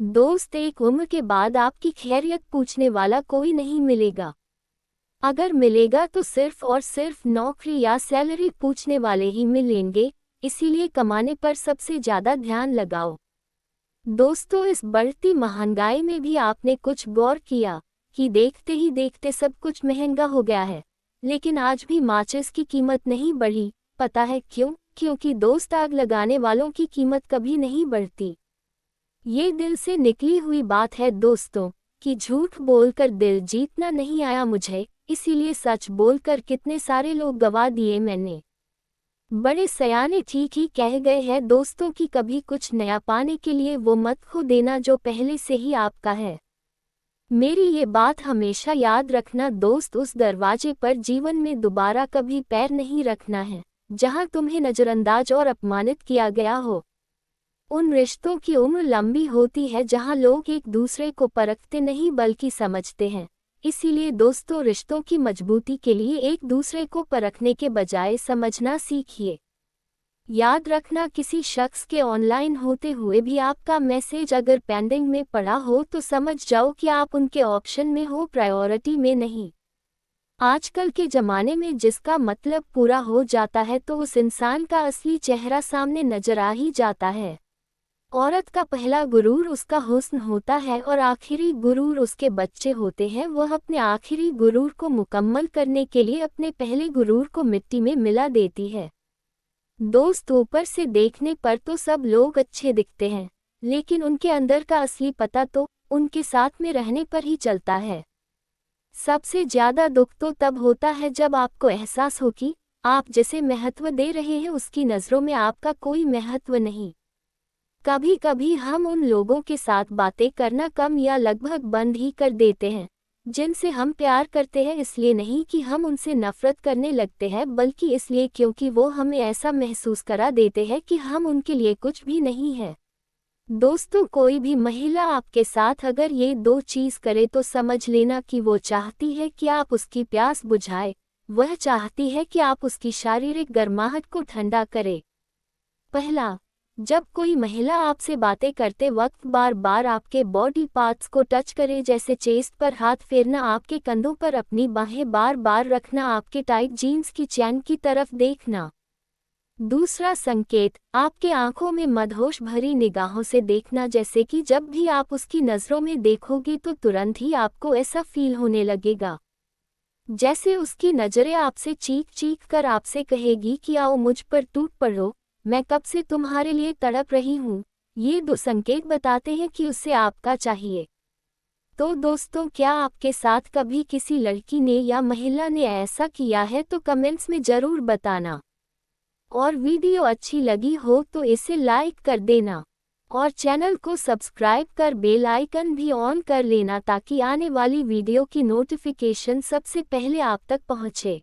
दोस्त, एक उम्र के बाद आपकी खैरियत पूछने वाला कोई नहीं मिलेगा। अगर मिलेगा तो सिर्फ और सिर्फ नौकरी या सैलरी पूछने वाले ही मिलेंगे, इसीलिए कमाने पर सबसे ज़्यादा ध्यान लगाओ। दोस्तों, इस बढ़ती महंगाई में भी आपने कुछ गौर किया कि देखते ही देखते सब कुछ महंगा हो गया है, लेकिन आज भी माचिस की कीमत नहीं बढ़ी। पता है क्यों? क्योंकि दोस्त, आग लगाने वालों की कीमत कभी नहीं बढ़ती। ये दिल से निकली हुई बात है दोस्तों, कि झूठ बोलकर दिल जीतना नहीं आया मुझे, इसीलिए सच बोलकर कितने सारे लोग गवा दिए मैंने। बड़े सयाने ठीक ही कह गए हैं दोस्तों कि कभी कुछ नया पाने के लिए वो मत खो देना जो पहले से ही आपका है। मेरी ये बात हमेशा याद रखना दोस्त, उस दरवाजे पर जीवन में दोबारा कभी पैर नहीं रखना है जहां तुम्हें नजरअंदाज और अपमानित किया गया हो। उन रिश्तों की उम्र लंबी होती है जहां लोग एक दूसरे को परखते नहीं बल्कि समझते हैं। इसीलिए दोस्तों, रिश्तों की मजबूती के लिए एक दूसरे को परखने के बजाय समझना सीखिए। याद रखना, किसी शख्स के ऑनलाइन होते हुए भी आपका मैसेज अगर पेंडिंग में पड़ा हो तो समझ जाओ कि आप उनके ऑप्शन में हो, प्रायोरिटी में नहीं। आजकल के ज़माने में जिसका मतलब पूरा हो जाता है तो उस इंसान का असली चेहरा सामने नजर आ ही जाता है। औरत का पहला गुरूर उसका हुस्न होता है और आखिरी गुरूर उसके बच्चे होते हैं। वह अपने आखिरी गुरूर को मुकम्मल करने के लिए अपने पहले गुरूर को मिट्टी में मिला देती है। दोस्त, ऊपर से देखने पर तो सब लोग अच्छे दिखते हैं, लेकिन उनके अंदर का असली पता तो उनके साथ में रहने पर ही चलता है। सबसे ज़्यादा दुख तो तब होता है जब आपको एहसास हो कि आप जिसे महत्व दे रहे हैं उसकी नज़रों में आपका कोई महत्व नहीं। कभी कभी हम उन लोगों के साथ बातें करना कम या लगभग बंद ही कर देते हैं जिनसे हम प्यार करते हैं, इसलिए नहीं कि हम उनसे नफरत करने लगते हैं, बल्कि इसलिए क्योंकि वो हमें ऐसा महसूस करा देते हैं कि हम उनके लिए कुछ भी नहीं है। दोस्तों, कोई भी महिला आपके साथ अगर ये दो चीज़ करे तो समझ लेना कि वो चाहती है कि आप उसकी प्यास बुझाए। वह चाहती है कि आप उसकी शारीरिक गर्माहट को ठंडा करें। पहला, जब कोई महिला आपसे बातें करते वक्त बार बार आपके बॉडी पार्ट्स को टच करे, जैसे चेस्ट पर हाथ फेरना, आपके कंधों पर अपनी बाहें बार बार रखना, आपके टाइट जीन्स की चैन की तरफ देखना। दूसरा संकेत, आपके आंखों में मदहोश भरी निगाहों से देखना, जैसे कि जब भी आप उसकी नज़रों में देखोगे तो तुरंत ही आपको ऐसा फील होने लगेगा जैसे उसकी नज़रें आपसे चीख चीख कर आपसे कहेगी कि आओ मुझ पर टूट पड़ो, मैं कब से तुम्हारे लिए तड़प रही हूँ। ये दो संकेत बताते हैं कि उसे आपका चाहिए। तो दोस्तों, क्या आपके साथ कभी किसी लड़की ने या महिला ने ऐसा किया है तो कमेंट्स में ज़रूर बताना। और वीडियो अच्छी लगी हो तो इसे लाइक कर देना और चैनल को सब्सक्राइब कर बेल आइकन भी ऑन कर लेना ताकि आने वाली वीडियो की नोटिफिकेशन सबसे पहले आप तक पहुँचे।